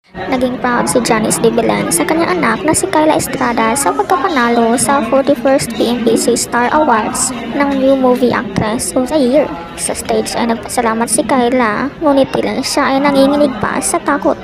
Naging proud si Janice de Belen sa kanyang anak na si Kyla Estrada sa pagkapanalo sa 41st PMBC Star Awards ng New Movie Actress of the Year. Sa stage ay nagpasalamat si Kyla, ngunit tila siya ay nanginginig pa sa takot.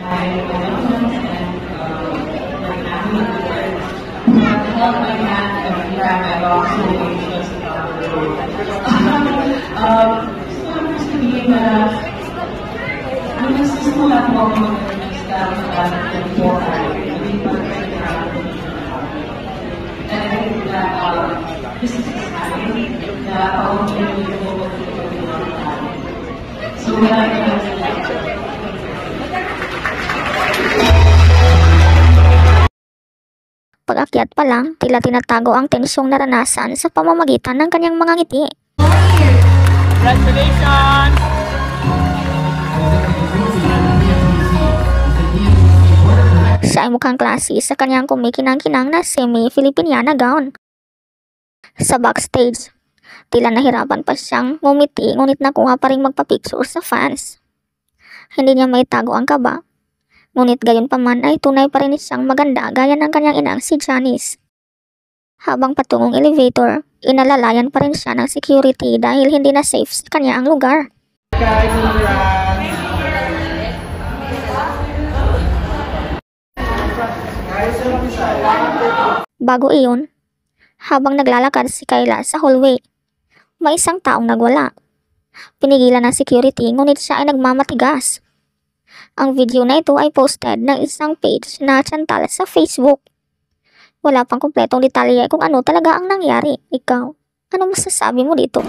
Pag-akyat pa lang, tila tinatago ang tensyong naranasan sa pamamagitan ng kanyang mga ngiti. Congratulations! Siya ay mukhang klase sa kanyang kumikinang-kinang na semi-Filipiniana gown. Sa backstage, tila nahirapan pa siyang ngumiti ngunit nakuha pa rin magpa-picture sa fans. Hindi niya maitago ang kaba, ngunit gayon pa man ay tunay pa rin siyang maganda gaya ng kanyang inang si Janice. Habang patungong elevator, inalalayan pa rin siya ng security dahil hindi na safe sa kanya ang lugar. Bago iyon, habang naglalakad si Kyla sa hallway, may isang taong nagwala. Pinigilan ng security ngunit siya ay nagmamatigas. Ang video na ito ay posted ng isang page na Chantal sa Facebook. Wala pang kumpletong detalye kung ano talaga ang nangyari. Ikaw, ano masasabi mo dito?